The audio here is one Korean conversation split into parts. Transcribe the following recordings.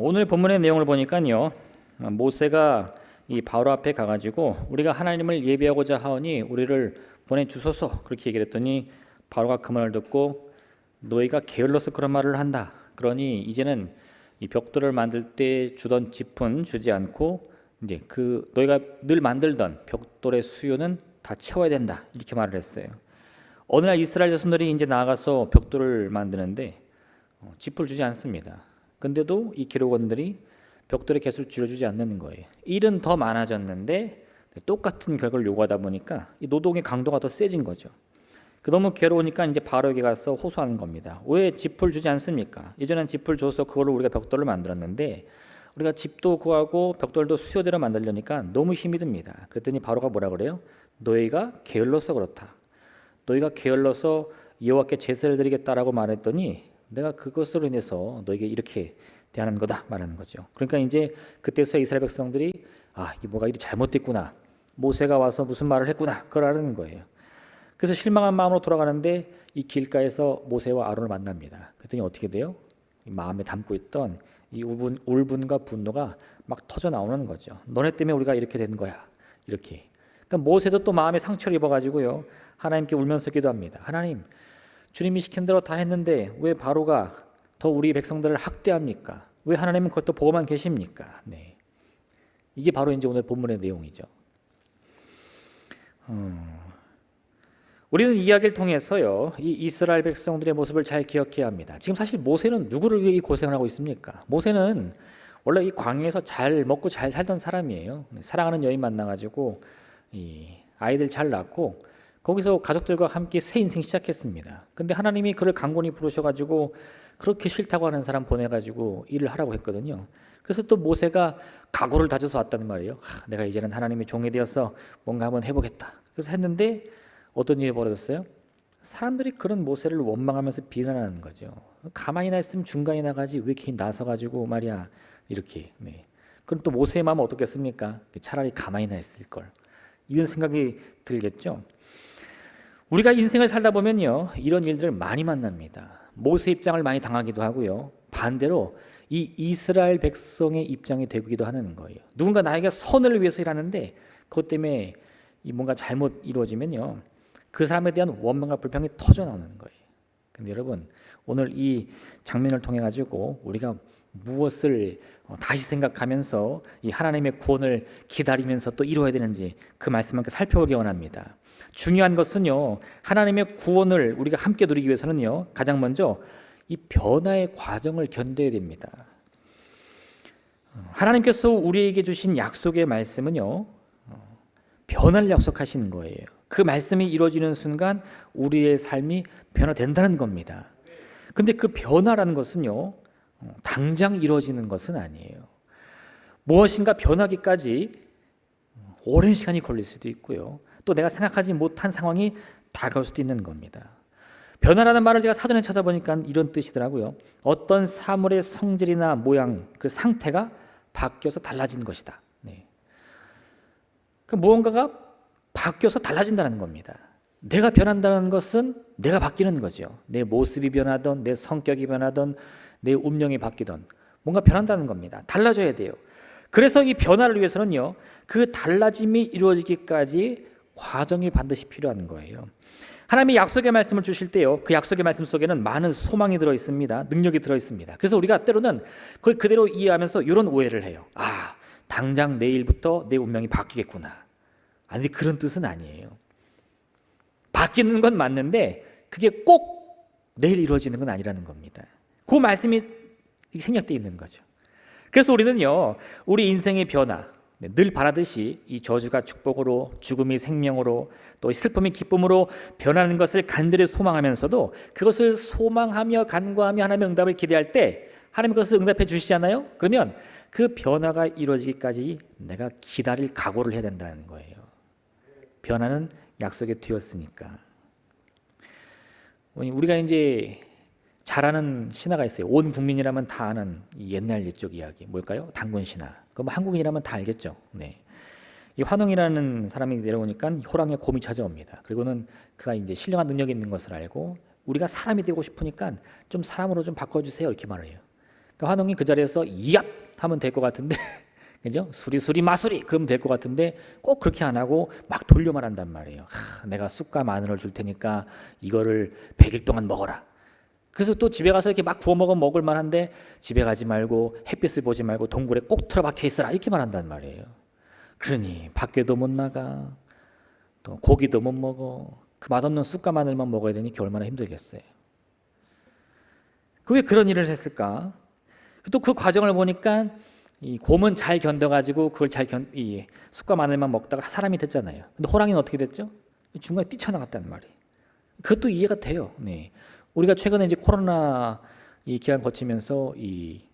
오늘 본문의 내용을 보니까요, 모세가 이 바로 앞에 가가지고 우리가 하나님을 예배하고자 하오니 우리를 보내주소서 그렇게 얘기를 했더니 바로가 그 말을 듣고 너희가 게을러서 그런 말을 한다. 그러니 이제는 이 벽돌을 만들 때 주던 짚은 주지 않고 이제 그 너희가 늘 만들던 벽돌의 수요는 다 채워야 된다. 이렇게 말을 했어요. 어느 날 이스라엘 자손들이 이제 나아가서 벽돌을 만드는데 짚을 주지 않습니다. 근데도 이 기록원들이 벽돌의 개수를 줄여주지 않는 거예요. 일은 더 많아졌는데 똑같은 결과를 요구하다 보니까 이 노동의 강도가 더 세진 거죠. 너무 괴로우니까 이제 바로에게 가서 호소하는 겁니다. 왜 짚을 주지 않습니까? 예전엔 짚을 줘서 그걸로 우리가 벽돌을 만들었는데 우리가 짚도 구하고 벽돌도 수요대로 만들려니까 너무 힘이 듭니다. 그랬더니 바로가 뭐라 그래요? 너희가 게을러서 그렇다. 너희가 게을러서 여호와께 제사를 드리겠다라고 말했더니 내가 그것으로 인해서 너에게 이렇게 대하는 거다 말하는 거죠. 그러니까 이제 그때서 이스라엘 백성들이 이게 뭐가 이리 잘못됐구나. 모세가 와서 무슨 말을 했구나. 그걸 알아는 거예요. 그래서 실망한 마음으로 돌아가는데 이 길가에서 모세와 아론을 만납니다. 그랬더니 어떻게 돼요? 마음에 담고 있던 이 울분과 분노가 막 터져 나오는 거죠. 너네 때문에 우리가 이렇게 된 거야. 이렇게. 그러니까 모세도 또 마음에 상처를 입어가지고요. 하나님께 울면서 기도합니다. 하나님, 주님이 시킨 대로 다 했는데 왜 바로가 더 우리 백성들을 학대합니까? 왜 하나님은 그것도 보고만 계십니까? 네. 이게 바로 이제 오늘 본문의 내용이죠. 우리는 이 이야기를 통해서요, 이 이스라엘 백성들의 모습을 잘 기억해야 합니다. 지금 사실 모세는 누구를 위해 이 고생을 하고 있습니까? 모세는 원래 이 광야에서 잘 먹고 잘 살던 사람이에요. 사랑하는 여인 만나가지고 이 아이들 잘 낳고 거기서 가족들과 함께 새 인생 시작했습니다. 근데 하나님이 그를 강권히 부르셔가지고 그렇게 싫다고 하는 사람 보내가지고 일을 하라고 했거든요. 그래서 또 모세가 각오를 다져서 왔다는 말이에요. 내가 이제는 하나님의 종이 되어서 뭔가 한번 해보겠다. 그래서 했는데 어떤 일이 벌어졌어요? 사람들이 그런 모세를 원망하면서 비난하는 거죠. 가만히나 있으면 중간에 나가지 왜 이렇게 나서가지고 말이야 이렇게. 네. 그럼 또 모세의 마음은 어떻겠습니까? 차라리 가만히나 있을 걸. 이런 생각이 들겠죠. 우리가 인생을 살다 보면요, 이런 일들을 많이 만납니다. 모세 입장을 많이 당하기도 하고요. 반대로 이 이스라엘 백성의 입장이 되기도 하는 거예요. 누군가 나에게 선을 위해서 일하는데 그것 때문에 뭔가 잘못 이루어지면요, 그 사람에 대한 원망과 불평이 터져 나오는 거예요. 근데 여러분, 오늘 이 장면을 통해 가지고 우리가 무엇을 다시 생각하면서 이 하나님의 구원을 기다리면서 또 이루어야 되는지 그 말씀을 함께 살펴보기 원합니다. 중요한 것은요, 하나님의 구원을 우리가 함께 누리기 위해서는요, 가장 먼저 이 변화의 과정을 견뎌야 됩니다. 하나님께서 우리에게 주신 약속의 말씀은요, 변화를 약속하시는 거예요. 그 말씀이 이루어지는 순간 우리의 삶이 변화된다는 겁니다. 근데 그 변화라는 것은요, 당장 이루어지는 것은 아니에요. 무엇인가 변하기까지 오랜 시간이 걸릴 수도 있고요. 또 내가 생각하지 못한 상황이 다가올 수도 있는 겁니다. 변화라는 말을 제가 사전에 찾아보니까 이런 뜻이더라고요. 어떤 사물의 성질이나 모양, 그 상태가 바뀌어서 달라지는 것이다. 네. 그 무언가가 바뀌어서 달라진다는 겁니다. 내가 변한다는 것은 내가 바뀌는 거죠. 내 모습이 변하든 내 성격이 변하든 내 운명이 바뀌든 뭔가 변한다는 겁니다. 달라져야 돼요. 그래서 이 변화를 위해서는요, 그 달라짐이 이루어지기까지 과정이 반드시 필요한 거예요. 하나님이 약속의 말씀을 주실 때요, 그 약속의 말씀 속에는 많은 소망이 들어 있습니다. 능력이 들어 있습니다. 그래서 우리가 때로는 그걸 그대로 이해하면서 이런 오해를 해요. 당장 내일부터 내 운명이 바뀌겠구나. 아니, 그런 뜻은 아니에요. 바뀌는 건 맞는데 그게 꼭 내일 이루어지는 건 아니라는 겁니다. 그 말씀이 생략되어 있는 거죠. 그래서 우리는요, 우리 인생의 변화, 늘 바라듯이 이 저주가 축복으로, 죽음이 생명으로, 또 슬픔이 기쁨으로 변하는 것을 간절히 소망하면서도 그것을 소망하며 간구하며 하나님의 응답을 기대할 때 하나님 그것을 응답해 주시잖아요. 그러면 그 변화가 이루어지기까지 내가 기다릴 각오를 해야 된다는 거예요. 변화는 약속에 되었으니까. 우리가 이제 잘 아는 신화가 있어요. 온 국민이라면 다 아는 옛날 옛적 이야기. 뭘까요? 단군 신화. 그럼 한국인이라면 다 알겠죠. 네. 이 환웅이라는 사람이 내려오니까 호랑이의 곰이 찾아옵니다. 그리고는 그가 이제 신령한 능력이 있는 것을 알고 우리가 사람이 되고 싶으니까 좀 사람으로 좀 바꿔주세요. 이렇게 말을 해요. 그러니까 환웅이 그 자리에서 얍 하면 될 것 같은데 그죠? 수리수리 마수리 그러면 될 것 같은데 꼭 그렇게 안 하고 막 돌려 말한단 말이에요. 내가 쑥과 마늘을 줄 테니까 이거를 100일 동안 먹어라. 그래서 또 집에 가서 이렇게 막 구워 먹을 만한데 집에 가지 말고 햇빛을 보지 말고 동굴에 꼭 틀어박혀 있어라 이렇게 말한단 말이에요. 그러니 밖에도 못 나가, 또 고기도 못 먹어. 그 맛없는 쑥과 마늘만 먹어야 되니 그게 얼마나 힘들겠어요. 그 왜 그런 일을 했을까? 또 그 과정을 보니까 이 곰은 잘 견뎌가지고 그걸 이 쑥과 마늘만 먹다가 사람이 됐잖아요. 근데 호랑이는 어떻게 됐죠? 중간에 뛰쳐나갔단 말이에요. 그것도 이해가 돼요. 네. 우리가 최근에 이제 코로나 이 기간 거치면서 이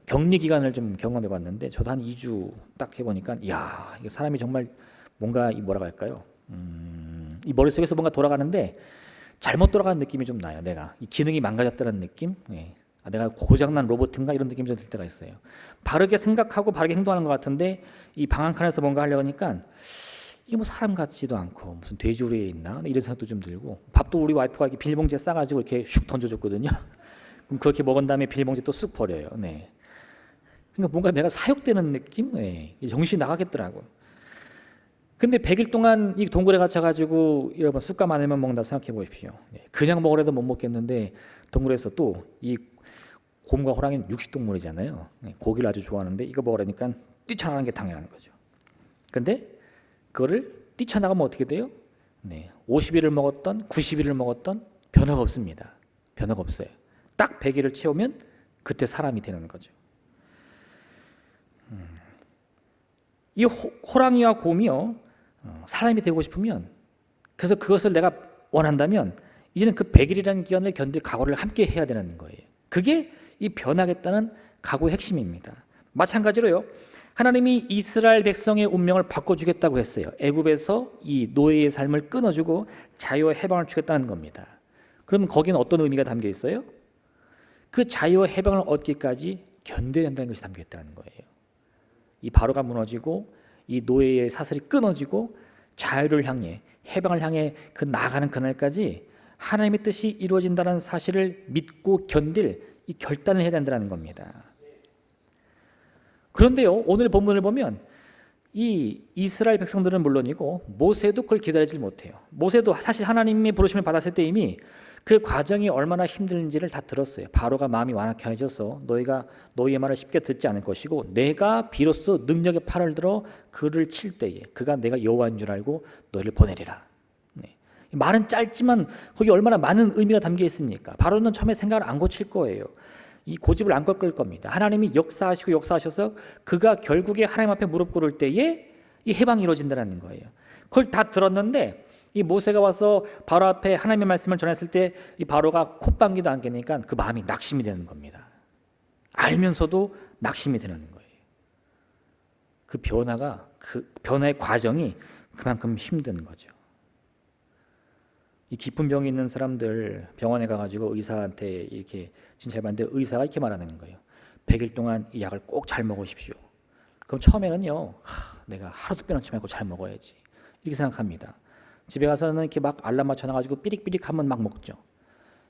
격리 기간을 좀 경험해봤는데 저도 한 2주 딱 해보니까 이야, 이게 사람이 정말 뭔가 뭐라고 할까요? 이 머릿속에서 뭔가 돌아가는데 잘못 돌아가는 느낌이 좀 나요. 내가 이 기능이 망가졌다는 느낌. 네. 내가 고장난 로봇인가 이런 느낌이 좀 들 때가 있어요. 바르게 생각하고 바르게 행동하는 것 같은데 이 방 한 칸에서 뭔가 하려고 하니까 이게 뭐 사람 같지도 않고 무슨 돼지우리에 있나 이런 생각도 좀 들고, 밥도 우리 와이프가 이렇게 비닐봉지에 싸가지고 이렇게 슉 던져줬거든요. 그럼 그렇게 먹은 다음에 비닐봉지 또 쑥 버려요. 네. 그러니까 뭔가 내가 사육되는 느낌? 네. 정신이 나가겠더라고. 근데 100일 동안 이 동굴에 갇혀가지고 여러분 쑥과 마늘만 먹는다 생각해 보십시오. 네. 그냥 먹으려도 못 먹겠는데 동굴에서 또 이 곰과 호랑이는 육식동물이잖아요. 네. 고기를 아주 좋아하는데 이거 먹으라니까 뛰쳐나가는 게 당연한 거죠. 근데 그거를 뛰쳐나가면 어떻게 돼요? 네. 50일을 먹었던 90일을 먹었던 변화가 없습니다. 변화가 없어요. 딱 100일을 채우면 그때 사람이 되는 거죠. 이 호랑이와 곰이요, 사람이 되고 싶으면, 그래서 그것을 내가 원한다면 이제는 그 100일이라는 기간을 견딜 각오를 함께 해야 되는 거예요. 그게 이 변하겠다는 각오의 핵심입니다. 마찬가지로요, 하나님이 이스라엘 백성의 운명을 바꿔주겠다고 했어요. 애굽에서 이 노예의 삶을 끊어주고 자유와 해방을 주겠다는 겁니다. 그러면 거기는 어떤 의미가 담겨 있어요? 그 자유와 해방을 얻기까지 견뎌야 된다는 것이 담겨 있다는 거예요. 이 바로가 무너지고 이 노예의 사슬이 끊어지고 자유를 향해, 해방을 향해 그 나아가는 그날까지 하나님의 뜻이 이루어진다는 사실을 믿고 견딜 이 결단을 해야 된다는 겁니다. 그런데요, 오늘 본문을 보면 이 이스라엘 백성들은 물론이고 모세도 그걸 기다리지 못해요. 모세도 사실 하나님의 부르심을 받았을 때 이미 그 과정이 얼마나 힘든지를 다 들었어요. 바로가 마음이 완악해져서 너희가 너희의 말을 쉽게 듣지 않을 것이고 내가 비로소 능력의 팔을 들어 그를 칠 때에 그가 내가 여호와인 줄 알고 너희를 보내리라. 네. 말은 짧지만 거기 얼마나 많은 의미가 담겨 있습니까? 바로는 처음에 생각을 안 고칠 거예요. 이 고집을 안 꺾을 겁니다. 하나님이 역사하시고 역사하셔서 그가 결국에 하나님 앞에 무릎 꿇을 때에 이 해방이 이루어진다는 거예요. 그걸 다 들었는데 이 모세가 와서 바로 앞에 하나님의 말씀을 전했을 때 이 바로가 콧방귀도 안 뀌니까 그 마음이 낙심이 되는 겁니다. 알면서도 낙심이 되는 거예요. 그 변화의 과정이 그만큼 힘든 거죠. 이 깊은 병이 있는 사람들 병원에 가가지고 의사한테 이렇게 진찰받는데 의사가 이렇게 말하는 거예요. 100일 동안 이 약을 꼭 잘 먹으십시오. 그럼 처음에는요, 내가 하루도 빼놓지 말고 잘 먹어야지 이렇게 생각합니다. 집에 가서는 이렇게 막 알람 맞춰놔가지고 삐릭삐릭 하면 막 먹죠.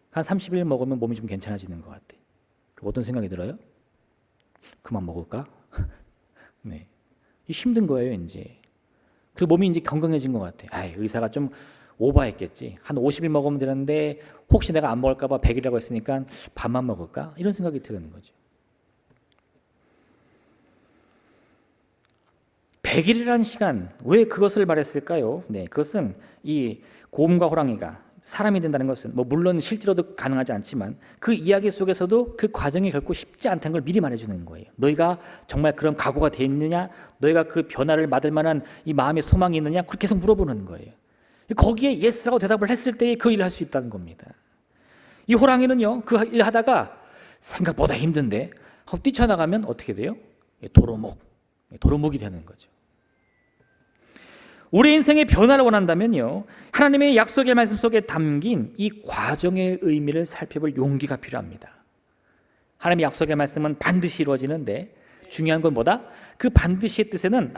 한 30일 먹으면 몸이 좀 괜찮아지는 것 같아. 그리고 어떤 생각이 들어요? 그만 먹을까? 네, 힘든 거예요 이제. 그리고 몸이 이제 건강해진 것 같아. 의사가 좀 오버했겠지. 한 50일 먹으면 되는데 혹시 내가 안 먹을까 봐 100일이라고 했으니까 반만 먹을까? 이런 생각이 드는 거죠. 100일이라는 시간, 왜 그것을 말했을까요? 네, 그것은 이 곰과 호랑이가 사람이 된다는 것은 물론 실제로도 가능하지 않지만 그 이야기 속에서도 그 과정이 결코 쉽지 않다는 걸 미리 말해주는 거예요. 너희가 정말 그런 각오가 돼 있느냐? 너희가 그 변화를 받을 만한 이 마음의 소망이 있느냐? 그렇게 계속 물어보는 거예요. 거기에 예스라고 대답을 했을 때에 그 일을 할 수 있다는 겁니다. 이 호랑이는요, 그 일 하다가 생각보다 힘든데 하고 뛰쳐나가면 어떻게 돼요? 도루묵이 되는 거죠. 우리 인생의 변화를 원한다면요, 하나님의 약속의 말씀 속에 담긴 이 과정의 의미를 살펴볼 용기가 필요합니다. 하나님의 약속의 말씀은 반드시 이루어지는데 중요한 건 뭐다? 그 반드시의 뜻에는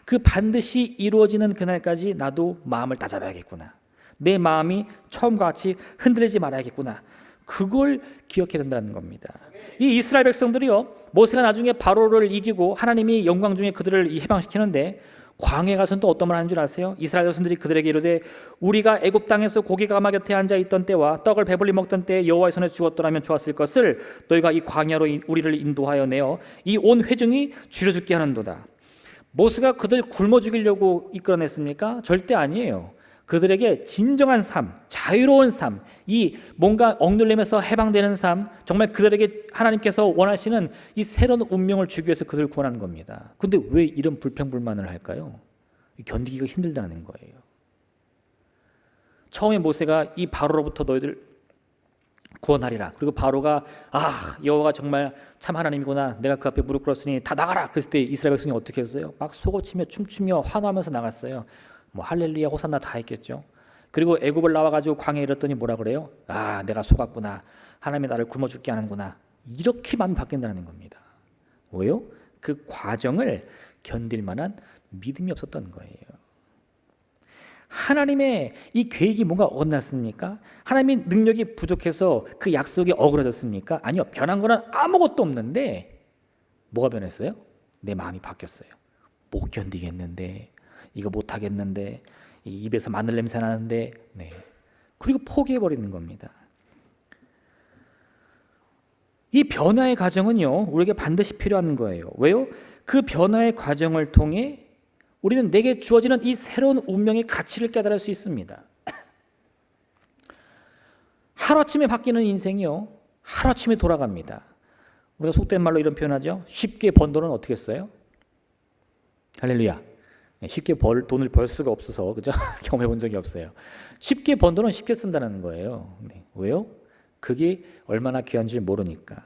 그 반드시 이루어지는 그날까지 나도 마음을 다잡아야겠구나. 내 마음이 처음과 같이 흔들리지 말아야겠구나. 그걸 기억해야 된다는 겁니다. 이 이스라엘 백성들이요, 모세가 나중에 바로를 이기고 하나님이 영광 중에 그들을 해방시키는데 광야에 가서는 또 어떤 말 하는 줄 아세요? 이스라엘 자손들이 그들에게 이르되 우리가 애굽 땅에서 고기 가마 곁에 앉아 있던 때와 떡을 배불리 먹던 때에 여호와의 손에 죽었더라면 좋았을 것을 너희가 이 광야로 우리를 인도하여 내어 이 온 회중이 줄여 죽게 하는도다. 모세가 그들 굶어 죽이려고 이끌어냈습니까? 절대 아니에요. 그들에게 진정한 삶, 자유로운 삶, 이 뭔가 억눌림에서 해방되는 삶, 정말 그들에게 하나님께서 원하시는 이 새로운 운명을 주기 위해서 그들을 구원한 겁니다. 근데 왜 이런 불평불만을 할까요? 견디기가 힘들다는 거예요. 처음에 모세가 이 바로로부터 너희들 구원하리라. 그리고 바로가 여호와가 정말 참 하나님이구나. 내가 그 앞에 무릎 꿇었으니 다 나가라. 그랬을 때 이스라엘 백성이 어떻게 했어요? 막 속옷치며 춤추며 환호하면서 나갔어요. 뭐 할렐루야 호산나 다 했겠죠. 그리고 애굽을 나와가지고 광야에 이랬더니 뭐라 그래요? 내가 속았구나. 하나님이 나를 굶어 죽게 하는구나. 이렇게 마음이 바뀐다는 겁니다. 왜요? 그 과정을 견딜 만한 믿음이 없었던 거예요. 하나님의 이 계획이 뭔가 어긋났습니까? 하나님의 능력이 부족해서 그 약속이 어그러졌습니까? 아니요. 변한 거는 아무것도 없는데 뭐가 변했어요? 내 마음이 바뀌었어요. 못 견디겠는데, 이거 못하겠는데, 입에서 마늘 냄새 나는데, 그리고 포기해버리는 겁니다. 이 변화의 과정은요, 우리에게 반드시 필요한 거예요. 왜요? 그 변화의 과정을 통해 우리는 내게 주어지는 이 새로운 운명의 가치를 깨달을 수 있습니다. 하루아침에 바뀌는 인생이요, 하루아침에 돌아갑니다. 우리가 속된 말로 이런 표현하죠. 쉽게 번 돈은 어떻게 써요? 할렐루야. 쉽게 돈을 벌 수가 없어서, 그죠? 경험해 본 적이 없어요. 쉽게 번 돈은 쉽게 쓴다는 거예요. 왜요? 그게 얼마나 귀한 줄 모르니까.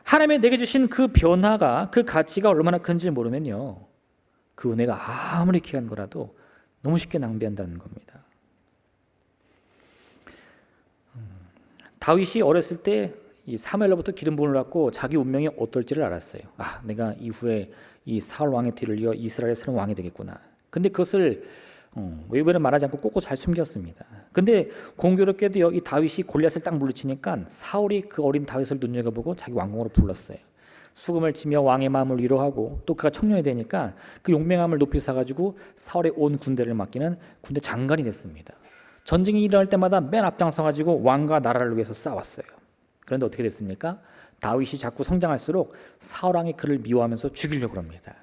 하나님이 내게 주신 그 변화가, 그 가치가 얼마나 큰지 모르면요, 그 은혜가 아무리 귀한 거라도 너무 쉽게 낭비한다는 겁니다. 다윗이 어렸을 때 이 사무엘로부터 기름 부음을 받고 자기 운명이 어떨지를 알았어요. 내가 이후에 이 사울 왕의 뒤를 이어 이스라엘의 새로운 왕이 되겠구나. 근데 그것을 외부에는 말하지 않고 꼭꼭 잘 숨겼습니다. 근데 공교롭게도요, 이 다윗이 골리앗을 딱 물리치니까 사울이 그 어린 다윗을 눈여겨보고 자기 왕궁으로 불렀어요. 수금을 치며 왕의 마음을 위로하고, 또 그가 청년이 되니까 그 용맹함을 높이 사가지고 사울의 온 군대를 맡기는 군대 장관이 됐습니다. 전쟁이 일어날 때마다 맨 앞장서가지고 왕과 나라를 위해서 싸웠어요. 그런데 어떻게 됐습니까? 다윗이 자꾸 성장할수록 사울 왕이 그를 미워하면서 죽이려고 합니다.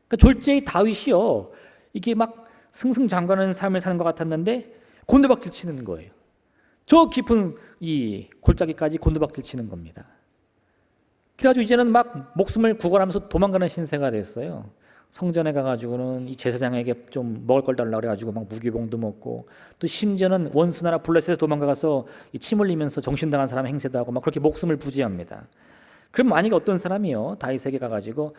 그러니까 졸제의 다윗이요, 이게 막 승승장구하는 삶을 사는 것 같았는데 곤두박질 치는 거예요. 저 깊은 이 골짜기까지 곤두박질 치는 겁니다. 그래가지고 이제는 막 목숨을 구걸하면서 도망가는 신세가 됐어요. 성전에 가가지고는 이 제사장에게 좀 먹을 걸 달라고 그래가지고 막 무기봉도 먹고, 또 심지어는 원수나라 블레셋에 도망가서 침 흘리면서 정신당한 사람 행세도 하고 막 그렇게 목숨을 부지합니다. 그럼 만약에 어떤 사람이요, 다윗에게 가가지고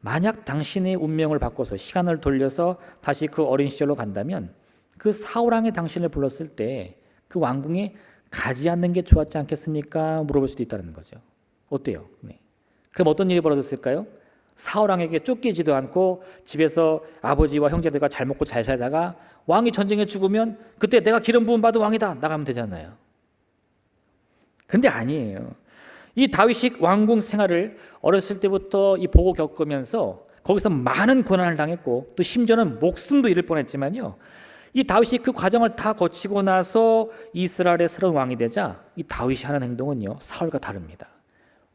만약 당신의 운명을 바꿔서 시간을 돌려서 다시 그 어린 시절로 간다면 그 사울왕이 당신을 불렀을 때 그 왕궁에 가지 않는 게 좋았지 않겠습니까? 물어볼 수도 있다는 거죠. 어때요? 그럼 어떤 일이 벌어졌을까요? 사울왕에게 쫓기지도 않고 집에서 아버지와 형제들과 잘 먹고 잘 살다가 왕이 전쟁에 죽으면 그때 내가 기름 부음 받은 왕이다 나가면 되잖아요. 근데 아니에요. 이 다윗이 왕궁 생활을 어렸을 때부터 이 보고 겪으면서 거기서 많은 고난을 당했고, 또 심지어는 목숨도 잃을 뻔했지만요, 이 다윗이 그 과정을 다 거치고 나서 이스라엘의 새로운 왕이 되자 이 다윗이 하는 행동은요, 사울과 다릅니다.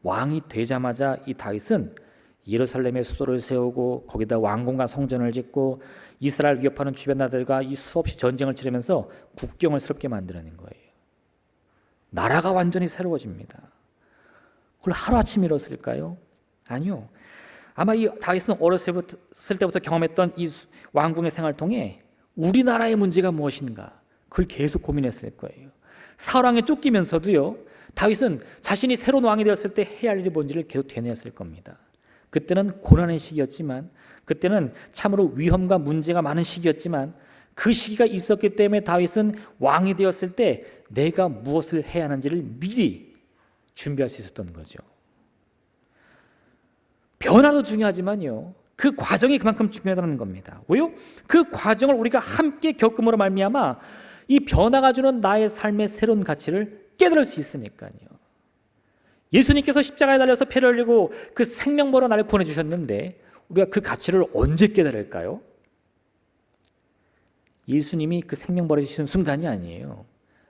왕이 되자마자 이 다윗은 예루살렘에 수도를 세우고 거기다 왕궁과 성전을 짓고 이스라엘 위협하는 주변 나라들과 이 수없이 전쟁을 치르면서 국경을 새롭게 만들어낸 거예요. 나라가 완전히 새로워집니다. 그걸 하루아침에 이뤘을까요? 아니요. 아마 이 다윗은 어렸을 때부터 경험했던 이 왕궁의 생활을 통해 우리나라의 문제가 무엇인가, 그걸 계속 고민했을 거예요. 사울왕에 쫓기면서도요, 다윗은 자신이 새로운 왕이 되었을 때 해야 할 일이 뭔지를 계속 되뇌었을 겁니다. 그때는 고난의 시기였지만, 그때는 참으로 위험과 문제가 많은 시기였지만, 그 시기가 있었기 때문에 다윗은 왕이 되었을 때 내가 무엇을 해야 하는지를 미리 준비할 수 있었던 거죠. 변화도 중요하지만요, 그 과정이 그만큼 중요하다는 겁니다. 왜요? 그 과정을 우리가 함께 겪음으로 말미암아 이 변화가 주는 나의 삶의 새로운 가치를 깨달을 수 있으니까요. 예수님께서 십자가에 달려서 피를 흘리고 그 생명보로 나를 구원해 주셨는데 우리가 그 가치를 언제 깨달을까요? 예수님이 그 생명 버리시는 순간이 아니에요.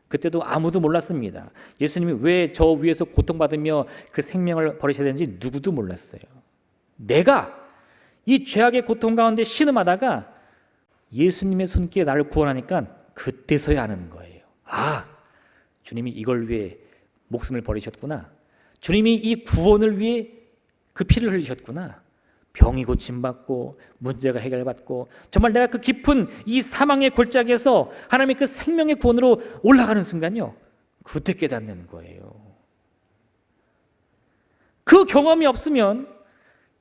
그때도 아무도 몰랐습니다. 예수님이 왜 저 위에서 고통받으며 그 생명을 버리셔야 되는지 누구도 몰랐어요. 내가 이 죄악의 고통 가운데 신음하다가 예수님의 손길에 나를 구원하니까 그때서야 아는 거예요. 아, 주님이 이걸 위해 목숨을 버리셨구나. 주님이 이 구원을 위해 그 피를 흘리셨구나. 병이 고침받고 문제가 해결받고 정말 내가 그 깊은 이 사망의 골짜기에서 하나님의 그 생명의 구원으로 올라가는 순간요, 그때 깨닫는 거예요. 그 경험이 없으면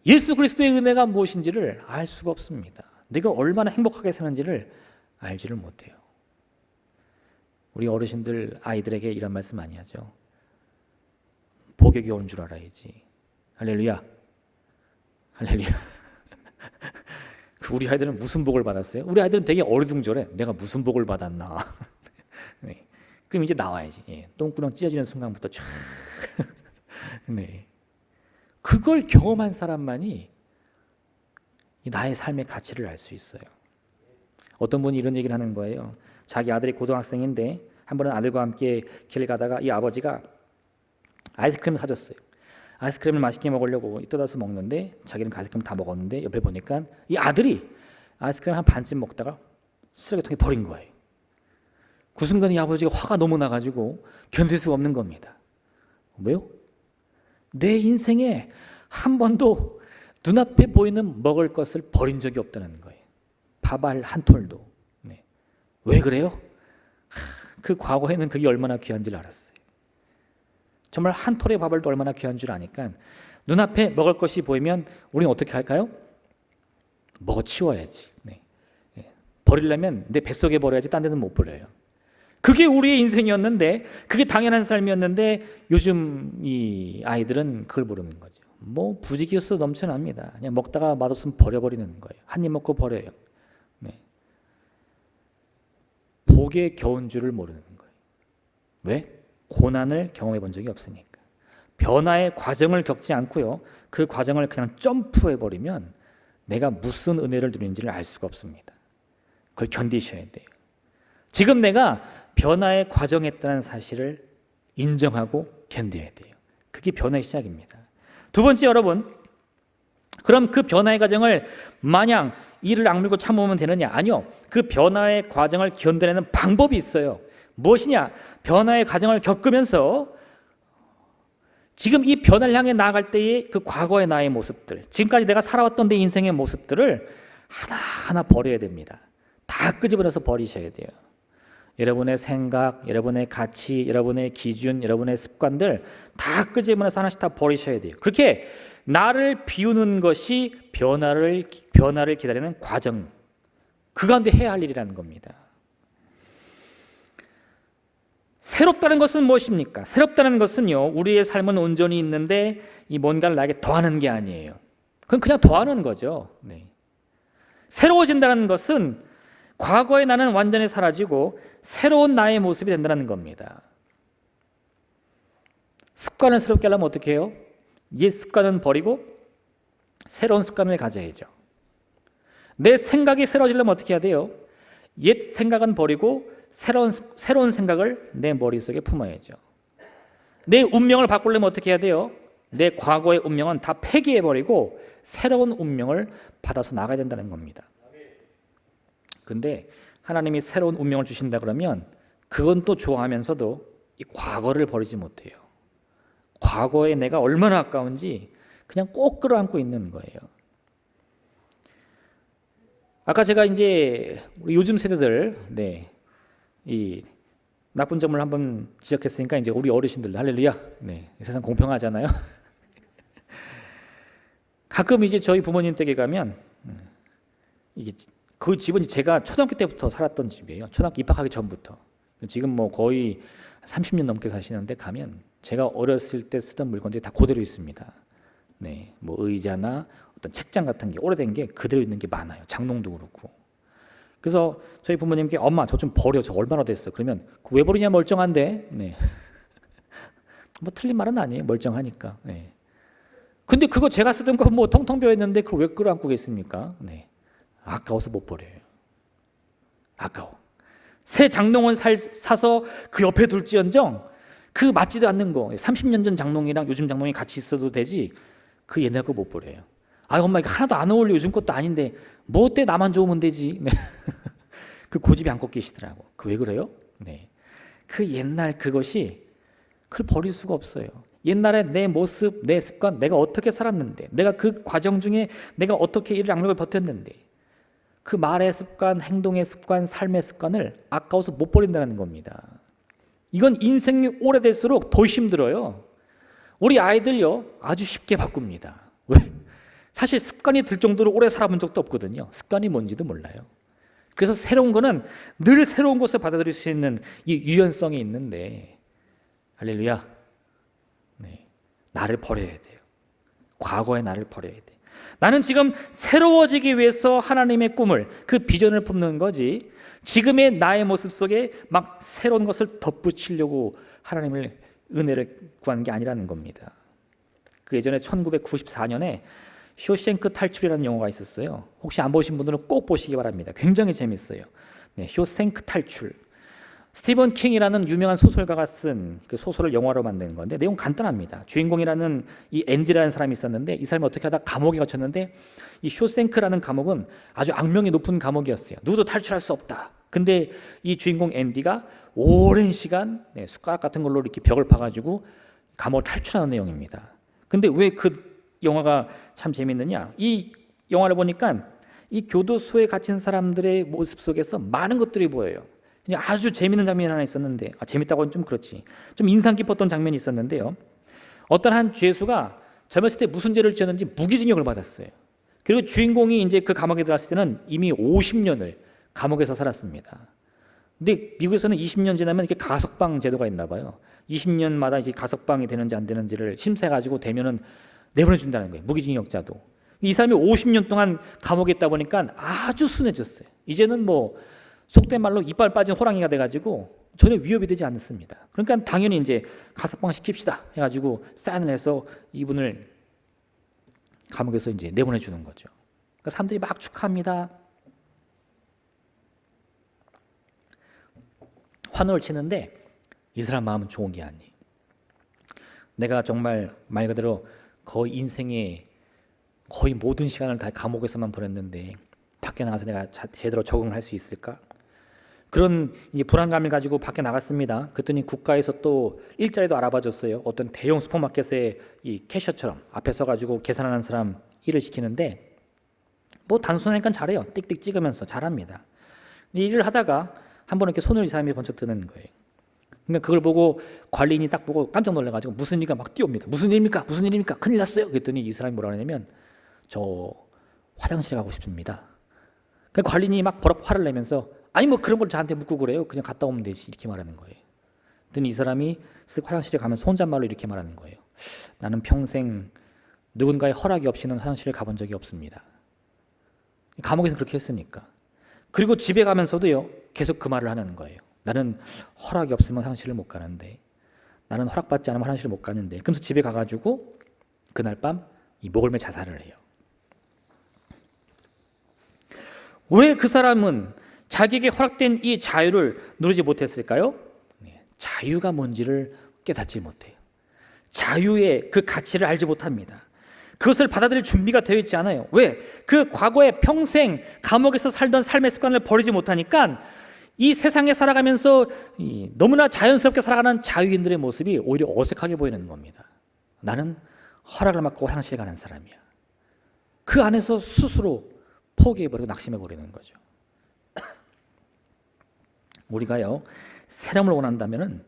예수 그리스도의 은혜가 무엇인지를 알 수가 없습니다. 내가 얼마나 행복하게 사는지를 알지를 못해요. 우리 어르신들 아이들에게 이런 말씀 많이 하죠. 복이 겨운 줄 알아야지. 할렐루야. 할렐루야. 우리 아이들은 무슨 복을 받았어요? 우리 아이들은 되게 어리둥절해. 내가 무슨 복을 받았나. 네. 그럼 이제 나와야지. 예. 똥구멍 찢어지는 순간부터 쫙. 네. 그걸 경험한 사람만이 나의 삶의 가치를 알 수 있어요. 어떤 분이 이런 얘기를 하는 거예요. 자기 아들이 고등학생인데 한 번은 아들과 함께 길을 가다가 이 아버지가 아이스크림을 사줬어요. 아이스크림을 맛있게 먹으려고 뜯어서 먹는데 자기는 그 아이스크림 다 먹었는데 옆에 보니까 이 아들이 아이스크림 한 반쯤 먹다가 쓰레기통에 버린 거예요. 그 순간 이 아버지가 화가 너무 나가지고 견딜 수가 없는 겁니다. 왜요? 내 인생에 한 번도 눈앞에 보이는 먹을 것을 버린 적이 없다는 거예요. 밥알 한 톨도. 네. 왜 그래요? 그 과거에는 그게 얼마나 귀한지를 알았어요. 정말 한 톨의 밥알도 얼마나 귀한 줄 아니까 눈앞에 먹을 것이 보이면 우리는 어떻게 할까요? 먹어 치워야지. 네. 버리려면 내 뱃속에 버려야지 딴 데는 못 버려요. 그게 우리의 인생이었는데, 그게 당연한 삶이었는데 요즘 이 아이들은 그걸 모르는 거죠. 뭐 부지기수 넘쳐납니다. 그냥 먹다가 맛없으면 버려버리는 거예요. 한 입 먹고 버려요. 네. 복에 겨운 줄을 모르는 거예요. 왜? 고난을 경험해 본 적이 없으니까. 변화의 과정을 겪지 않고요, 그 과정을 그냥 점프해 버리면 내가 무슨 은혜를 누리는지를 알 수가 없습니다. 그걸 견디셔야 돼요. 지금 내가 변화의 과정에 있다는 사실을 인정하고 견뎌야 돼요. 그게 변화의 시작입니다. 두 번째, 여러분, 그럼 그 변화의 과정을 마냥 이를 악물고 참으면 되느냐? 아니요. 그 변화의 과정을 견뎌내는 방법이 있어요. 무엇이냐? 변화의 과정을 겪으면서 지금 이 변화를 향해 나아갈 때의 그 과거의 나의 모습들, 지금까지 내가 살아왔던 내 인생의 모습들을 하나하나 버려야 됩니다. 다 끄집어내서 버리셔야 돼요. 여러분의 생각, 여러분의 가치, 여러분의 기준, 여러분의 습관들 다 끄집어내서 하나씩 다 버리셔야 돼요. 그렇게 나를 비우는 것이 변화를 기다리는 과정, 그 가운데 해야 할 일이라는 겁니다. 새롭다는 것은 무엇입니까? 새롭다는 것은요, 우리의 삶은 온전히 있는데 이 뭔가를 나에게 더하는 게 아니에요. 그건 그냥 더하는 거죠. 네. 새로워진다는 것은 과거의 나는 완전히 사라지고 새로운 나의 모습이 된다는 겁니다. 습관을 새롭게 하려면 어떻게 해요? 옛 습관은 버리고 새로운 습관을 가져야죠. 내 생각이 새로워지려면 어떻게 해야 돼요? 옛 생각은 버리고 새로운 생각을 내 머릿속에 품어야죠. 내 운명을 바꾸려면 어떻게 해야 돼요? 내 과거의 운명은 다 폐기해버리고 새로운 운명을 받아서 나가야 된다는 겁니다. 근데 하나님이 새로운 운명을 주신다 그러면 그건 또 좋아하면서도 이 과거를 버리지 못해요. 과거에 내가 얼마나 아까운지 그냥 꼭 끌어안고 있는 거예요. 아까 제가 이제 우리 요즘 세대들, 이 나쁜 점을 한번 지적했으니까 이제 우리 어르신들, 할렐루야, 세상 공평하잖아요. 가끔 이제 저희 부모님 댁에 가면 이게 그 집은 제가 초등학교 때부터 살았던 집이에요. 초등학교 입학하기 전부터. 지금 뭐 거의 30년 넘게 사시는데 가면 제가 어렸을 때 쓰던 물건들이 다 그대로 있습니다. 뭐 의자나 어떤 책장 같은 게 오래된 게 그대로 있는 게 많아요. 장롱도 그렇고. 그래서 저희 부모님께 엄마 저 좀 버려. 저 얼마나 됐어. 그러면 그 왜 버리냐 멀쩡한데. 뭐 틀린 말은 아니에요. 멀쩡하니까. 네. 근데 그거 제가 쓰던 거 뭐 텅텅 비어 있는데 그걸 왜 끌어안고 계십니까? 네. 아까워서 못 버려요. 아까워. 새 장롱을 사서 그 옆에 둘지언정 그 맞지도 않는 거 30년 전 장롱이랑 요즘 장롱이 같이 있어도 되지 그 옛날 거 못 버려요. 아 엄마 이거 하나도 안 어울려. 요즘 것도 아닌데 뭐 어때 나만 좋으면 되지. 네. 그 고집이 안 꺾이시더라고. 그 왜 그래요? 네. 그 옛날 그것이 그걸 버릴 수가 없어요. 옛날에 내 모습, 내 습관, 내가 어떻게 살았는데, 내가 그 과정 중에 내가 어떻게 이를 악력을 버텼는데, 그 말의 습관, 행동의 습관, 삶의 습관을 아까워서 못 버린다는 겁니다. 이건 인생이 오래될수록 더 힘들어요. 우리 아이들요 아주 쉽게 바꿉니다. 왜? 사실 습관이 들 정도로 오래 살아본 적도 없거든요. 습관이 뭔지도 몰라요. 그래서 새로운 거는 늘 새로운 것을 받아들일 수 있는 이 유연성이 있는데, 할렐루야. 네, 나를 버려야 돼요. 과거의 나를 버려야 돼. 나는 지금 새로워지기 위해서 하나님의 꿈을, 그 비전을 품는 거지, 지금의 나의 모습 속에 막 새로운 것을 덧붙이려고 하나님을 은혜를 구하는 게 아니라는 겁니다. 그 예전에 1994년에 쇼생크 탈출이라는 영화가 있었어요. 혹시 안 보신 분들은 꼭 보시기 바랍니다. 굉장히 재밌어요. 네, 쇼생크 탈출. 스티븐 킹이라는 유명한 소설가가 쓴 그 소설을 영화로 만든 건데 내용 간단합니다. 주인공이라는 이 앤디라는 사람이 있었는데 이 사람이 어떻게 하다 감옥에 갇혔는데 이 쇼생크라는 감옥은 아주 악명이 높은 감옥이었어요. 누구도 탈출할 수 없다. 근데 이 주인공 앤디가 오랜 시간 숟가락 같은 걸로 이렇게 벽을 파가지고 감옥을 탈출하는 내용입니다. 근데 왜 그 영화가 참 재밌느냐? 이 영화를 보니까 이 교도소에 갇힌 사람들의 모습 속에서 많은 것들이 보여요. 아주 재밌는 장면이 하나 있었는데, 재밌다고는 좀 그렇지, 좀 인상 깊었던 장면이 있었는데요. 어떤 한 죄수가 젊었을 때 무슨 죄를 지었는지 무기징역을 받았어요. 그리고 주인공이 이제 그 감옥에 들어갔을 때는 이미 50년을 감옥에서 살았습니다. 근데 미국에서는 20년 지나면 이렇게 가석방 제도가 있나 봐요. 20년마다 이게 가석방이 되는지 안 되는지를 심사해가지고 되면은 내보내준다는 거예요. 무기징역자도. 이 사람이 50년 동안 감옥에 있다 보니까 아주 순해졌어요. 이제는 뭐 속된 말로 이빨 빠진 호랑이가 돼가지고 전혀 위협이 되지 않습니다. 그러니까 당연히 이제 가석방 시킵시다 해가지고 사인을 해서 이분을 감옥에서 이제 내보내주는 거죠. 그러니까 사람들이 막 축하합니다. 환호를 치는데 이 사람 마음은 좋은 게 아니에요. 내가 정말 말 그대로 거의 인생의 거의 모든 시간을 다 감옥에서만 보냈는데 밖에 나가서 내가 제대로 적응을 할 수 있을까? 그런 이제 불안감을 가지고 밖에 나갔습니다. 그랬더니 국가에서 또 일자리도 알아봐 줬어요. 어떤 대형 슈퍼마켓에 이 캐셔처럼 앞에 서가지고 계산하는 사람 일을 시키는데 뭐 단순하니까 잘해요. 띡띡 찍으면서 잘합니다. 일을 하다가 한 번 이렇게 손을 이 사람이 번쩍 드는 거예요. 그러니까 그걸 보고 관리인이 딱 보고 깜짝 놀라가지고 무슨 일인가 막 뛰어옵니다. 무슨 일입니까? 무슨 일입니까? 큰일 났어요. 그랬더니 이 사람이 뭐라 하냐면 저 화장실에 가고 싶습니다. 그러니까 관리인이 막 버럭 화를 내면서 아니 뭐 그런 걸 저한테 묻고 그래요. 그냥 갔다 오면 되지. 이렇게 말하는 거예요. 그랬더니 이 사람이 쓱 화장실에 가면서 혼잣말로 이렇게 말하는 거예요. 나는 평생 누군가의 허락이 없이는 화장실에 가본 적이 없습니다. 감옥에서 그렇게 했으니까. 그리고 집에 가면서도요 계속 그 말을 하는 거예요. 나는 허락이 없으면 화장실을 못 가는데, 나는 허락받지 않으면 화장실을 못 가는데. 그러면서 집에 가가지고 그날 밤 이 목을 매 자살을 해요. 왜 그 사람은 자기에게 허락된 이 자유를 누리지 못했을까요? 자유가 뭔지를 깨닫지 못해요. 자유의 그 가치를 알지 못합니다. 그것을 받아들일 준비가 되어 있지 않아요. 왜? 그 과거에 평생 감옥에서 살던 삶의 습관을 버리지 못하니까 이 세상에 살아가면서 너무나 자연스럽게 살아가는 자유인들의 모습이 오히려 어색하게 보이는 겁니다. 나는 허락을 받고 화장실에 가는 사람이야. 그 안에서 스스로 포기해버리고 낙심해버리는 거죠. 우리가요 새로움을 원한다면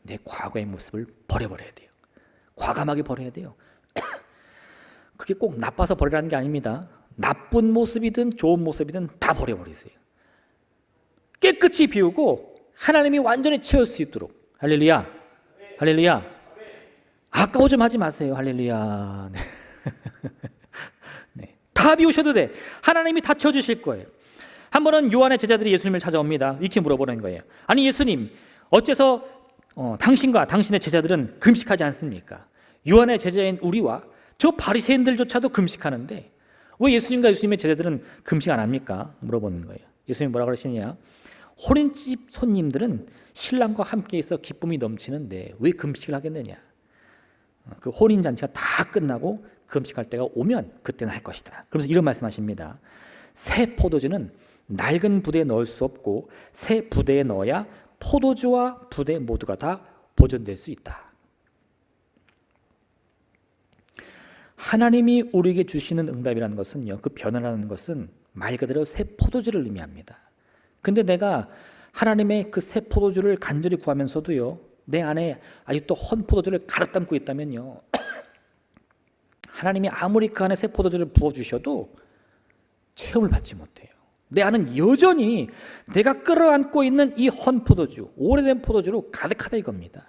내 과거의 모습을 버려버려야 돼요. 과감하게 버려야 돼요. 그게 꼭 나빠서 버리라는 게 아닙니다. 나쁜 모습이든 좋은 모습이든 다 버려버리세요. 깨끗이 비우고 하나님이 완전히 채울 수 있도록. 할렐루야, 할렐루야. 아까워 좀 하지 마세요. 할렐루야. 네. 네. 다 비우셔도 돼. 하나님이 다 채워주실 거예요. 한 번은 요한의 제자들이 예수님을 찾아옵니다. 이렇게 물어보는 거예요. 아니 예수님, 어째서 당신과 당신의 제자들은 금식하지 않습니까? 요한의 제자인 우리와 저 바리새인들조차도 금식하는데 왜 예수님과 예수님의 제자들은 금식 안 합니까? 물어보는 거예요. 예수님이 뭐라 그러시느냐? 혼인집 손님들은 신랑과 함께 있어 기쁨이 넘치는데 왜 금식을 하겠느냐? 그 혼인잔치가 다 끝나고 금식할 때가 오면 그때는 할 것이다. 그러면서 이런 말씀하십니다. 새 포도주는 낡은 부대에 넣을 수 없고 새 부대에 넣어야 포도주와 부대 모두가 다 보존될 수 있다. 하나님이 우리에게 주시는 응답이라는 것은요, 그 변화라는 것은 말 그대로 새 포도주를 의미합니다. 근데 내가 하나님의 그 새 포도주를 간절히 구하면서도요, 내 안에 아직도 헌 포도주를 가득 담고 있다면요, 하나님이 아무리 그 안에 새 포도주를 부어주셔도 체험을 받지 못해요. 내 안은 여전히 내가 끌어안고 있는 이 헌 포도주, 오래된 포도주로 가득하다 이겁니다.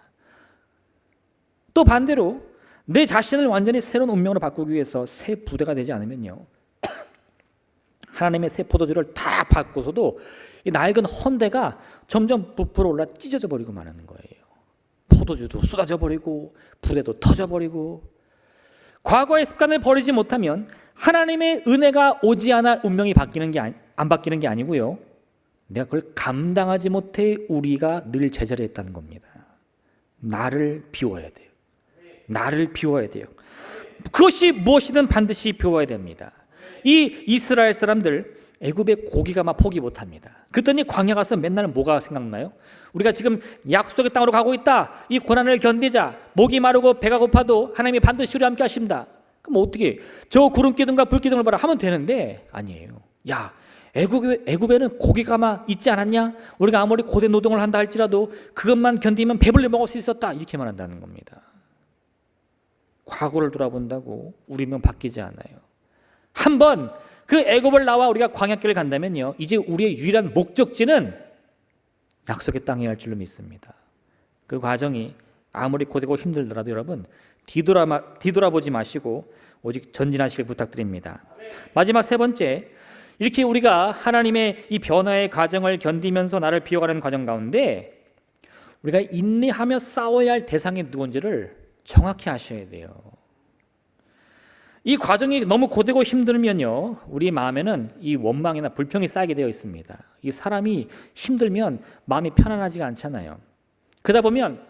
또 반대로 내 자신을 완전히 새로운 운명으로 바꾸기 위해서 새 부대가 되지 않으면요, 하나님의 새 포도주를 다 받고서도 이 낡은 헌대가 점점 부풀어 올라 찢어져 버리고 마는 거예요. 포도주도 쏟아져 버리고 부대도 터져 버리고. 과거의 습관을 버리지 못하면 하나님의 은혜가 오지 않아 운명이 안 바뀌는 게 아니고요, 내가 그걸 감당하지 못해 우리가 늘 제자리했다는 겁니다. 나를 비워야 돼요. 나를 비워야 돼요. 그것이 무엇이든 반드시 비워야 됩니다. 이 이스라엘 사람들 애굽의 고기가 막 포기 못합니다. 그랬더니 광야 가서 맨날 뭐가 생각나요? 우리가 지금 약속의 땅으로 가고 있다. 이 고난을 견디자. 목이 마르고 배가 고파도 하나님이 반드시 우리와 함께 하십니다. 그럼 어떻게? 저 구름 기둥과 불 기둥을 봐라 하면 되는데 아니에요. 야, 애굽에는 고기가 막 있지 않았냐? 우리가 아무리 고된 노동을 한다 할지라도 그것만 견디면 배불리 먹을 수 있었다. 이렇게 말한다는 겁니다. 과거를 돌아본다고 우리는 바뀌지 않아요. 한번 그 애굽을 나와 우리가 광야길을 간다면요, 이제 우리의 유일한 목적지는 약속의 땅이어야 할 줄로 믿습니다. 그 과정이 아무리 고되고 힘들더라도 여러분 뒤돌아보지 마시고 오직 전진하시길 부탁드립니다. 마지막 세 번째, 이렇게 우리가 하나님의 이 변화의 과정을 견디면서 나를 비워가는 과정 가운데 우리가 인내하며 싸워야 할 대상이 누군지를 정확히 아셔야 돼요. 이 과정이 너무 고되고 힘들면요, 우리 마음에는 이 원망이나 불평이 쌓이게 되어 있습니다. 이 사람이 힘들면 마음이 편안하지가 않잖아요. 그러다 보면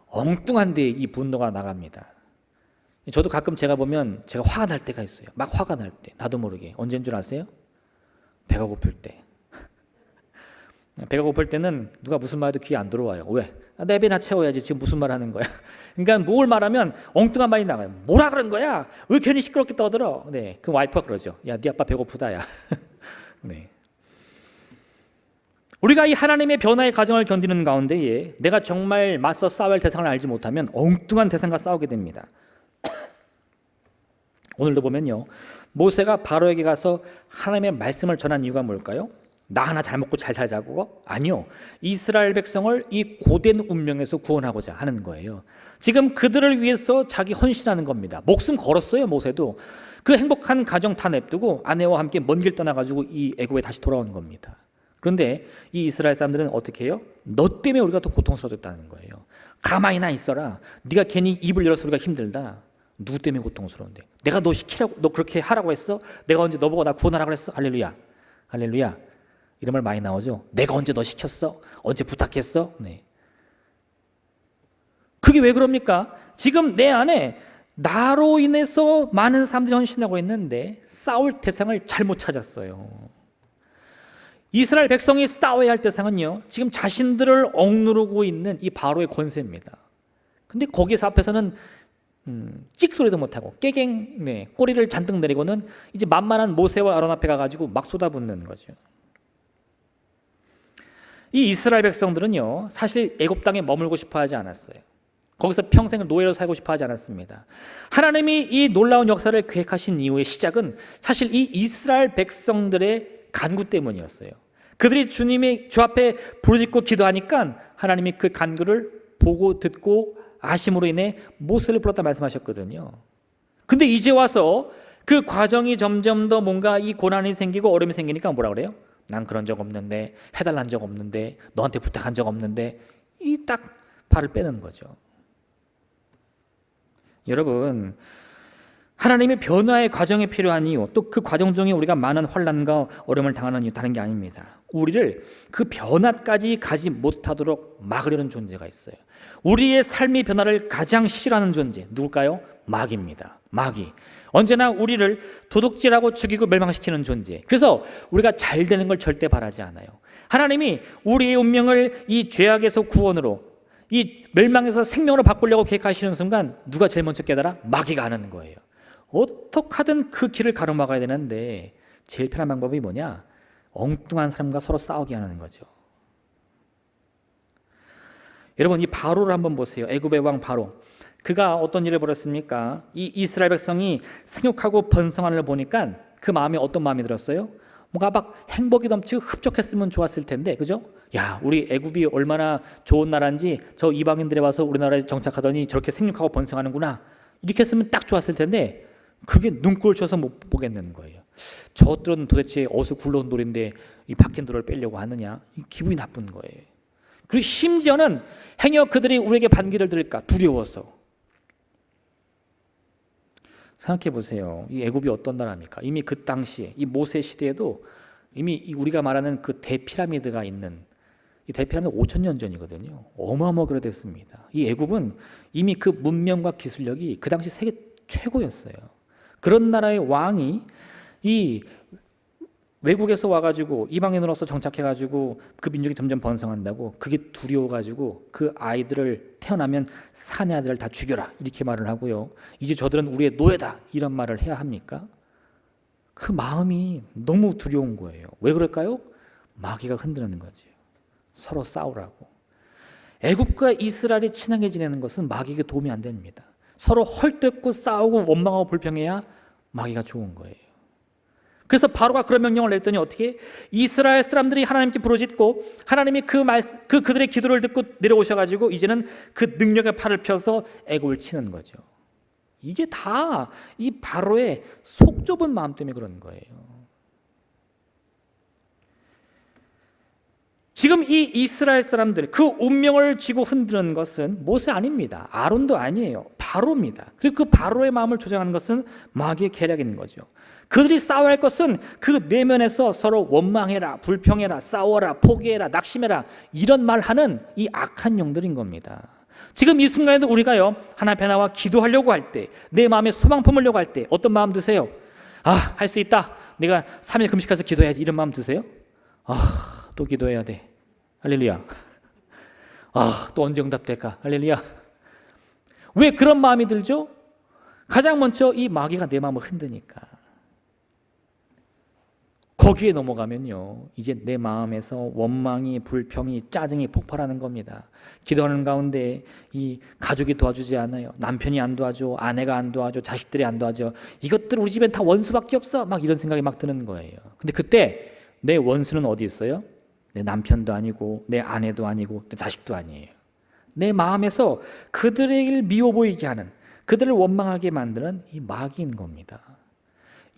엉뚱한 데에 이 분노가 나갑니다. 저도 가끔 제가 보면 제가 화가 날 때가 있어요. 막 화가 날 때, 나도 모르게. 언제인 줄 아세요? 배가 고플 때. 배가 고플 때는 누가 무슨 말해도 귀에 안 들어와요. 왜? 내 배나 채워야지. 지금 무슨 말 하는 거야? 그러니까 뭘 말하면 엉뚱한 말이 나가요. 뭐라 그런 거야? 왜 괜히 시끄럽게 떠들어? 네, 그 와이프가 그러죠. 야, 네 아빠 배고프다, 야. 네. 우리가 이 하나님의 변화의 과정을 견디는 가운데에 내가 정말 맞서 싸울 대상을 알지 못하면 엉뚱한 대상과 싸우게 됩니다. 오늘도 보면요, 모세가 바로에게 가서 하나님의 말씀을 전한 이유가 뭘까요? 나 하나 잘 먹고 잘 살자고? 아니요, 이스라엘 백성을 이 고된 운명에서 구원하고자 하는 거예요. 지금 그들을 위해서 자기 헌신하는 겁니다. 목숨 걸었어요. 모세도 그 행복한 가정 다 냅두고 아내와 함께 먼 길 떠나가지고 이 애굽에 다시 돌아온 겁니다. 그런데 이 이스라엘 사람들은 어떻게 해요? 너 때문에 우리가 또 고통스러워졌다는 거예요. 가만히나 있어라. 네가 괜히 입을 열어서 우리가 힘들다. 누구 때문에 고통스러운데? 내가 너 시키라고, 너 그렇게 하라고 했어? 내가 언제 너 보고 나 구원하라고 했어? 할렐루야, 할렐루야. 이런 말 많이 나오죠. 내가 언제 너 시켰어? 언제 부탁했어? 네. 그게 왜 그럽니까? 지금 내 안에 나로 인해서 많은 사람들이 헌신하고 있는데 싸울 대상을 잘못 찾았어요. 이스라엘 백성이 싸워야 할 대상은요, 지금 자신들을 억누르고 있는 이 바로의 권세입니다. 근데 거기서 앞에서는 찍소리도 못하고 깨갱, 네, 꼬리를 잔뜩 내리고는 이제 만만한 모세와 아론 앞에 가가지고 막 쏟아붓는 거죠. 이 이스라엘 백성들은요, 사실 애굽 땅에 머물고 싶어 하지 않았어요. 거기서 평생을 노예로 살고 싶어 하지 않았습니다. 하나님이 이 놀라운 역사를 계획하신 이후의 시작은 사실 이 이스라엘 백성들의 간구 때문이었어요. 그들이 주님의 주 앞에 부르짖고 기도하니까 하나님이 그 간구를 보고 듣고 아심으로 인해 모세를 불렀다 말씀하셨거든요. 근데 이제 와서 그 과정이 점점 더 뭔가 이 고난이 생기고 어려움이 생기니까 뭐라 그래요? 난 그런 적 없는데, 해달라는 적 없는데, 너한테 부탁한 적 없는데, 이 딱 발을 빼는 거죠. 여러분, 하나님의 변화의 과정이 필요한 이유, 또 그 과정 중에 우리가 많은 환난과 어려움을 당하는 이유 다른 게 아닙니다. 우리를 그 변화까지 가지 못하도록 막으려는 존재가 있어요. 우리의 삶의 변화를 가장 싫어하는 존재, 누굴까요? 마귀입니다. 마귀. 언제나 우리를 도둑질하고 죽이고 멸망시키는 존재. 그래서 우리가 잘 되는 걸 절대 바라지 않아요. 하나님이 우리의 운명을 이 죄악에서 구원으로, 이 멸망에서 생명으로 바꾸려고 계획하시는 순간 누가 제일 먼저 깨달아? 마귀가 하는 거예요. 어떻게 하든 그 길을 가로막아야 되는데 제일 편한 방법이 뭐냐? 엉뚱한 사람과 서로 싸우게 하는 거죠. 여러분, 이 바로를 한번 보세요. 애굽의 왕 바로. 그가 어떤 일을 벌였습니까? 이 이스라엘 백성이 생육하고 번성하는 걸 보니까 그 마음에 어떤 마음이 들었어요? 뭔가 막 행복이 넘치고 흡족했으면 좋았을 텐데, 그죠? 야, 우리 애굽이 얼마나 좋은 나라인지 저 이방인들이 와서 우리나라에 정착하더니 저렇게 생육하고 번성하는구나. 이렇게 했으면 딱 좋았을 텐데 그게 눈꼴 쳐서 못 보겠는 거예요. 저들은 도대체 어디서 굴러온 돌인데 이 박힌 돌을 빼려고 하느냐? 기분이 나쁜 거예요. 그리고 심지어는 행여 그들이 우리에게 반기를 들을까 두려워서. 생각해 보세요. 이 애굽이 어떤 나라입니까? 이미 그 당시에 이 모세 시대에도 이미 우리가 말하는 그 대피라미드가 있는, 이 대피라미드 5,000년 전이거든요. 어마어마하게 오래됐습니다. 이 애굽은 이미 그 문명과 기술력이 그 당시 세계 최고였어요. 그런 나라의 왕이 이 외국에서 와가지고 이방인으로서 정착해가지고 그 민족이 점점 번성한다고, 그게 두려워가지고 그 아이들을 태어나면 사내 아들을 다 죽여라 이렇게 말을 하고요. 이제 저들은 우리의 노예다 이런 말을 해야 합니까? 그 마음이 너무 두려운 거예요. 왜 그럴까요? 마귀가 흔드는 거죠. 서로 싸우라고. 애굽과 이스라엘이 친하게 지내는 것은 마귀에게 도움이 안 됩니다. 서로 헐뜯고 싸우고 원망하고 불평해야 마귀가 좋은 거예요. 그래서 바로가 그런 명령을 냈더니 어떻게? 이스라엘 사람들이 하나님께 부르짖고 하나님이 그들의 기도를 듣고 내려오셔가지고 이제는 그 능력의 팔을 펴서 애굽을 치는 거죠. 이게 다 이 바로의 속 좁은 마음 때문에 그런 거예요. 지금 이 이스라엘 사람들, 그 운명을 쥐고 흔드는 것은 모세 아닙니다. 아론도 아니에요. 바로입니다. 그리고 그 바로의 마음을 조정하는 것은 마귀의 계략인 거죠. 그들이 싸워야 할 것은 그 내면에서 서로 원망해라, 불평해라, 싸워라, 포기해라, 낙심해라 이런 말하는 이 악한 영들인 겁니다. 지금 이 순간에도 우리가요, 하나 변화와 기도하려고 할 때, 내 마음에 소망 품으려고 할 때 어떤 마음 드세요? 아, 할 수 있다. 내가 3일 금식해서 기도해야지 이런 마음 드세요? 아, 또 기도해야 돼. 할렐루야. 아, 또 언제 응답될까? 할렐루야. 왜 그런 마음이 들죠? 가장 먼저 이 마귀가 내 마음을 흔드니까. 거기에 넘어가면요, 이제 내 마음에서 원망이, 불평이, 짜증이 폭발하는 겁니다. 기도하는 가운데 이 가족이 도와주지 않아요. 남편이 안 도와줘, 아내가 안 도와줘, 자식들이 안 도와줘. 이것들 우리 집엔 다 원수밖에 없어. 막 이런 생각이 막 드는 거예요. 근데 그때 내 원수는 어디 있어요? 내 남편도 아니고 내 아내도 아니고 내 자식도 아니에요. 내 마음에서 그들을 미워 보이게 하는, 그들을 원망하게 만드는 이 마귀인 겁니다.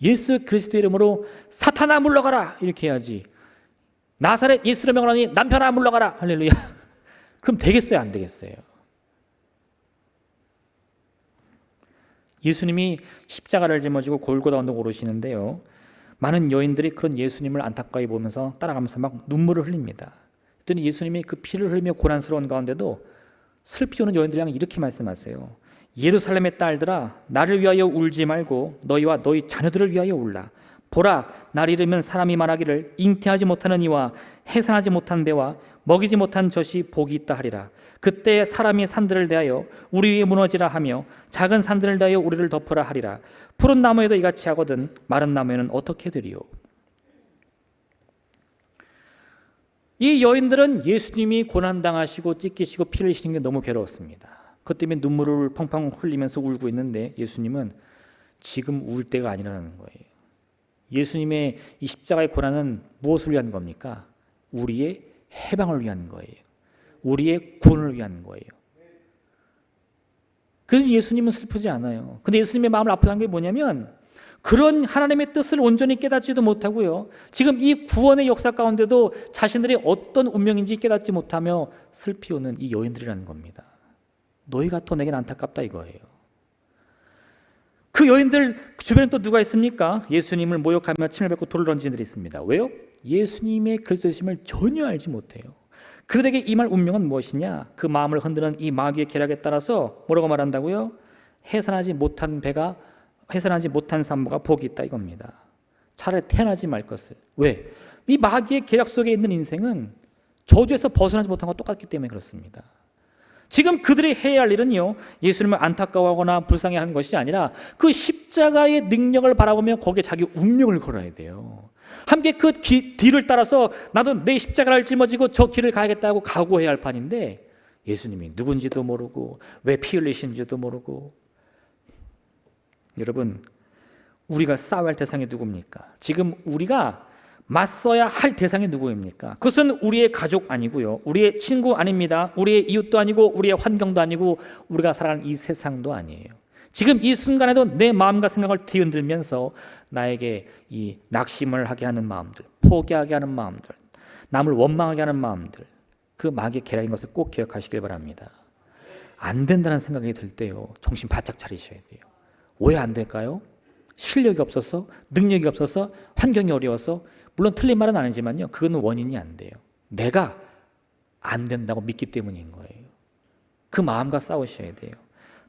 예수 그리스도 이름으로 사탄아 물러가라 이렇게 해야지. 나사렛 예수로 명하니 남편아 물러가라. 할렐루야. 그럼 되겠어요, 안 되겠어요? 예수님이 십자가를 짊어지고 골고다 언덕 오르시는데요, 많은 여인들이 그런 예수님을 안타까이 보면서 따라가면서 막 눈물을 흘립니다. 그랬더니 예수님이 그 피를 흘리며 고난스러운 가운데도 슬피 오는 여인들을 향해 이렇게 말씀하세요. 예루살렘의 딸들아, 나를 위하여 울지 말고 너희와 너희 자녀들을 위하여 울라. 보라, 날 이르면 사람이 말하기를 잉태하지 못하는 이와 해산하지 못한 배와 먹이지 못한 젖이 복이 있다 하리라. 그때 사람이 산들을 대하여 우리 위에 무너지라 하며 작은 산들을 대하여 우리를 덮으라 하리라. 푸른 나무에도 이같이 하거든 마른 나무에는 어떻게 되리요? 이 여인들은 예수님이 고난당하시고 찢기시고 피를 흘리시는 게 너무 괴로웠습니다. 그것 때문에 눈물을 펑펑 흘리면서 울고 있는데 예수님은 지금 울 때가 아니라는 거예요. 예수님의 이 십자가의 고난은 무엇을 위한 겁니까? 우리의 해방을 위한 거예요. 우리의 구원을 위한 거예요. 그래서 예수님은 슬프지 않아요. 근데 예수님의 마음을 아프게 한 게 뭐냐면 그런 하나님의 뜻을 온전히 깨닫지도 못하고요, 지금 이 구원의 역사 가운데도 자신들이 어떤 운명인지 깨닫지 못하며 슬피 우는 이 여인들이라는 겁니다. 너희 같아 내게는 안타깝다 이거예요. 그 여인들 주변에 또 누가 있습니까? 예수님을 모욕하며 침을 뱉고 돌을 던지는 들이 있습니다. 왜요? 예수님의 그리스도이심을 전혀 알지 못해요. 그들에게 임할 운명은 무엇이냐? 그 마음을 흔드는 이 마귀의 계략에 따라서 뭐라고 말한다고요? 해산하지 못한 산모가 복이 있다 이겁니다. 차라리 태어나지 말 것을. 왜? 이 마귀의 계략 속에 있는 인생은 저주에서 벗어나지 못한 것과 똑같기 때문에 그렇습니다. 지금 그들이 해야 할 일은요, 예수님을 안타까워하거나 불쌍해하는 것이 아니라 그 십자가의 능력을 바라보며 거기에 자기 운명을 걸어야 돼요. 함께 그 뒤를 따라서 나도 내 십자가를 짊어지고 저 길을 가야겠다고 각오해야 할 판인데, 예수님이 누군지도 모르고 왜 피 흘리신지도 모르고. 여러분, 우리가 싸워야 할 대상이 누굽니까? 지금 우리가 맞서야 할 대상이 누구입니까? 그것은 우리의 가족 아니고요, 우리의 친구 아닙니다. 우리의 이웃도 아니고 우리의 환경도 아니고 우리가 살아가는 이 세상도 아니에요. 지금 이 순간에도 내 마음과 생각을 뒤흔들면서 나에게 이 낙심을 하게 하는 마음들, 포기하게 하는 마음들, 남을 원망하게 하는 마음들, 그 마귀의 계략인 것을 꼭 기억하시길 바랍니다. 안 된다는 생각이 들 때요, 정신 바짝 차리셔야 돼요. 왜 안 될까요? 실력이 없어서, 능력이 없어서, 환경이 어려워서. 물론 틀린 말은 아니지만요, 그건 원인이 안 돼요. 내가 안 된다고 믿기 때문인 거예요. 그 마음과 싸우셔야 돼요.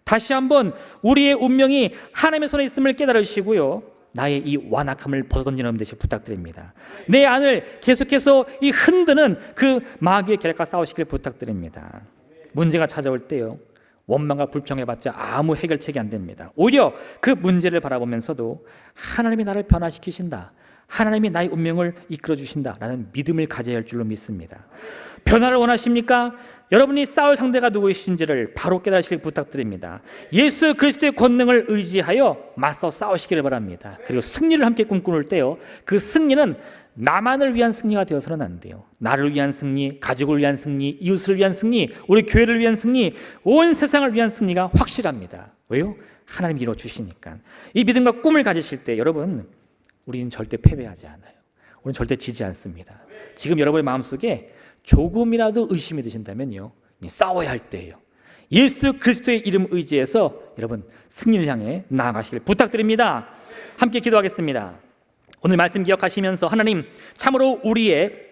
다시 한번 우리의 운명이 하나님의 손에 있음을 깨달으시고요, 나의 이 완악함을 벗어던지는 되시 부탁드립니다. 내 안을 계속해서 이 흔드는 그 마귀의 계략과 싸우시길 부탁드립니다. 문제가 찾아올 때요, 원망과 불평해봤자 아무 해결책이 안 됩니다. 오히려 그 문제를 바라보면서도 하나님이 나를 변화시키신다, 하나님이 나의 운명을 이끌어 주신다라는 믿음을 가져야 할 줄로 믿습니다. 변화를 원하십니까? 여러분이 싸울 상대가 누구이신지를 바로 깨달으시길 부탁드립니다. 예수 그리스도의 권능을 의지하여 맞서 싸우시기를 바랍니다. 그리고 승리를 함께 꿈꾸는 때요, 그 승리는 나만을 위한 승리가 되어서는 안 돼요. 나를 위한 승리, 가족을 위한 승리, 이웃을 위한 승리, 우리 교회를 위한 승리, 온 세상을 위한 승리가 확실합니다. 왜요? 하나님이 이루어주시니까. 이 믿음과 꿈을 가지실 때 여러분, 우리는 절대 패배하지 않아요. 우리는 절대 지지 않습니다. 지금 여러분의 마음속에 조금이라도 의심이 드신다면요, 싸워야 할 때예요. 예수 그리스도의 이름 의지해서 여러분 승리를 향해 나아가시길 부탁드립니다. 함께 기도하겠습니다. 오늘 말씀 기억하시면서 하나님, 참으로 우리의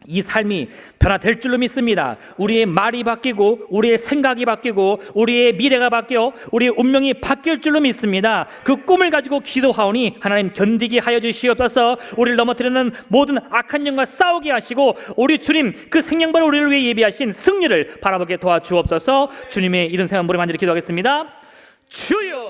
이 삶이 변화될 줄로 믿습니다. 우리의 말이 바뀌고 우리의 생각이 바뀌고 우리의 미래가 바뀌어 우리의 운명이 바뀔 줄로 믿습니다. 그 꿈을 가지고 기도하오니 하나님 견디게 하여 주시옵소서. 우리를 넘어뜨리는 모든 악한 영과 싸우게 하시고 우리 주님 그 생명바로 우리를 위해 예비하신 승리를 바라보게 도와주옵소서. 주님의 이름 생각 무릎 만지를 기도하겠습니다. 주여!